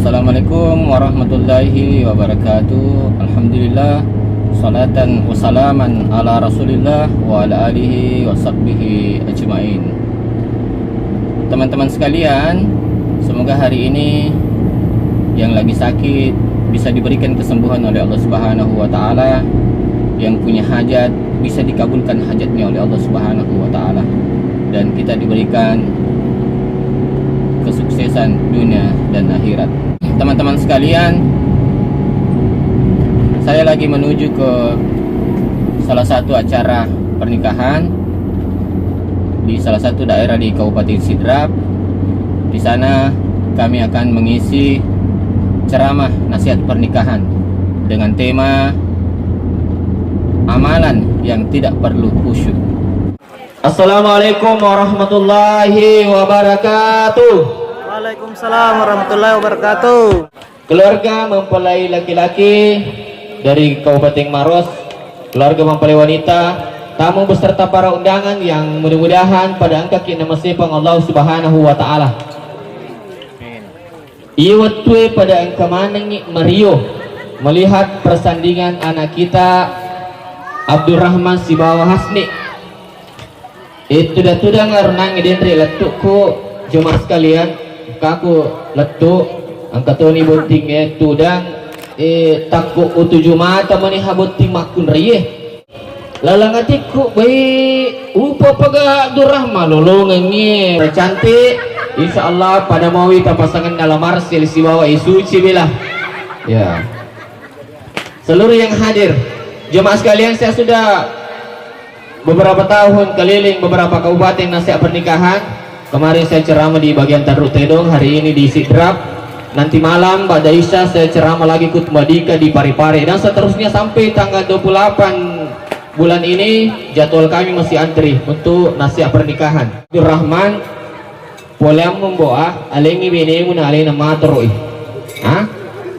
Assalamualaikum warahmatullahi wabarakatuh. Alhamdulillah, salatan wa salaman ala rasulillah wa ala alihi wa sahbihi ajma'in. Teman-teman sekalian, semoga hari ini yang lagi sakit bisa diberikan kesembuhan oleh Allah Subhanahu wa taala. Yang punya hajat bisa dikabulkan hajatnya oleh Allah Subhanahu wa taala, dan kita diberikan kesuksesan dunia dan akhirat. Teman-teman sekalian, saya lagi menuju ke salah satu acara pernikahan di salah satu daerah di Kabupaten Sidrap. Di sana kami akan mengisi ceramah nasihat pernikahan dengan tema amalan yang tidak perlu khusyuk. Assalamualaikum warahmatullahi wabarakatuh. Waalaikumsalam warahmatullahi wabarakatuh. Keluarga mempelai laki-laki dari Kabupaten Maros, keluarga mempelai wanita, tamu beserta para undangan yang mudah-mudahan pada angka kina masipang Allah Subhanahu wa taala. Iwatwe pada angka manangi Mario melihat persandingan anak kita Abdurrahman Sibawa Hasni. Itu dah ngarunang idendri letukku jemaah sekalian, kaku letuk angkat ni bunting itu dan takku utuju mata mani habuti makun riye lalangatiku baik upa paga Abdurrahman lolongan ni cantik insyaallah pada mawi ta pasangan dalam marsil si bawa isuci bila ya. Seluruh yang hadir jemaah sekalian, saya sudah beberapa tahun keliling beberapa kabupaten nasihat pernikahan. Kemarin saya ceramah di bagian Tadruk Tedong, hari ini di Sidrap. Nanti malam pada Isya saya ceramah lagi Kutmadika di Parepare, dan seterusnya sampai tanggal 28 bulan ini jadwal kami masih antri untuk nasihat pernikahan. Abdurrahman poliammu membawa alengi benemu na alena matroi.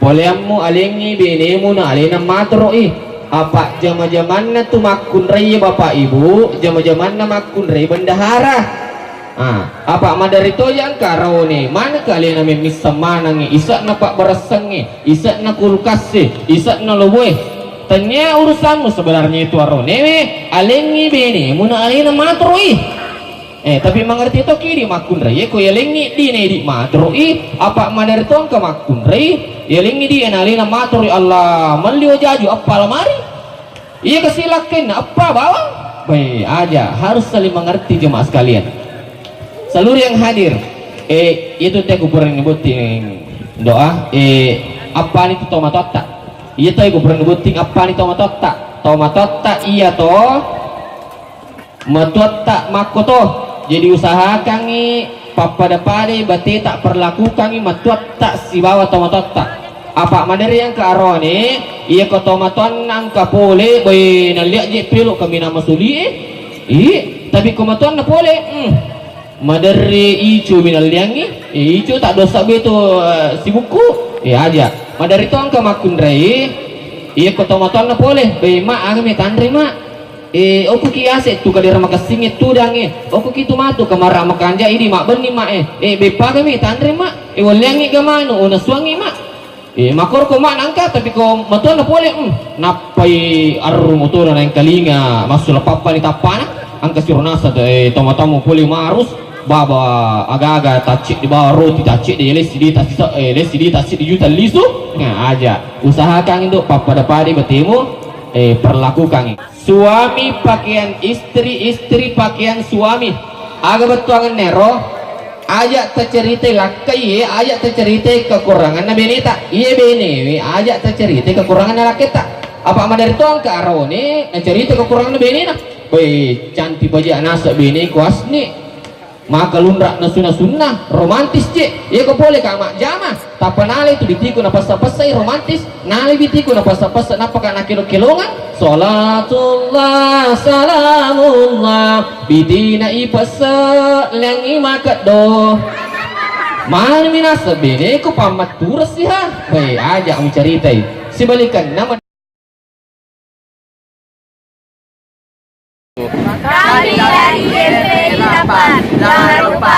Poliammu alengi benemu na alena matroi. Apa jama-jaman na tumakun raya bapak ibu, jama-jaman na makun raya bendahara. Apa madarito yang karau ni mana kalian namin misama nangi isak na pak berasangi, isak na kulkasi, isak na loboy. Tanya urusanmu sebenarnya itu aro newe alengi bene muna alena matroi. Tapi mengerti to kiri makun raya ko yalengi di ne di matroi. Apa madarito ang kamakun raya yalengi di alena matroi. Allah malio jaju apa lamari. Iya kesilakan apa bawang baik aja, harus saling mengerti jemaah sekalian. Seluruh yang hadir itu teh kuburan nyebutin doa apa nih itu tomatota. Iya teh kuburan nyebutin apa nih tomatota iya toh matota makoto. Jadi usaha kangi papada pade bate tak perlaku kangi matota si bawa tomatota. Apa madari yang ke arone iya ko tomaton nang kapole boy naliak je pelo kami nama suli tapi komaton na pole madari icu minaliangi icu tak dosa beto si buku aja madari to angka makun rai iya ko tomaton na pole boy ma agame tandri ma oku kiase tu kadira makasingit tu dange oku kitu matu kamara makanja ini mak beni ma bepa kami tandri ma waliangi gamano una suangi ma makor ko man angka tapi ko matuan na pole napai arru motor na yang kalinga masula papa ni tapana angka sirunasa tomatamu pole marus baba aga-aga tacik di bawah roti tacik di lesi di tacik di juta lisu aja usahakan itu papa dapadi bertemu perlakukan suami pakaian istri, istri pakaian suami aga betuangan nero ajak tercerita lakai ajak tercerita kekurangan na benita iya bene ajak tercerita kekurangan na laketa apa madari tuang ke arone cerita kekurangan na benina weh cantik baja nasa bene kuasni maka lundrak na sunnah romantis je iya ko boleh ka mak jama tapanale itu ditiku na pasa-pasay romantis nali ditiku na pasa-pasa napaka na kilo-kilongan salatullah salamullah bidina ipasa lang imakat do mana minasa bene ko pamat turas siha weh aja ang caritai sibalikan nama kami dari SMP 8. Jangan lupa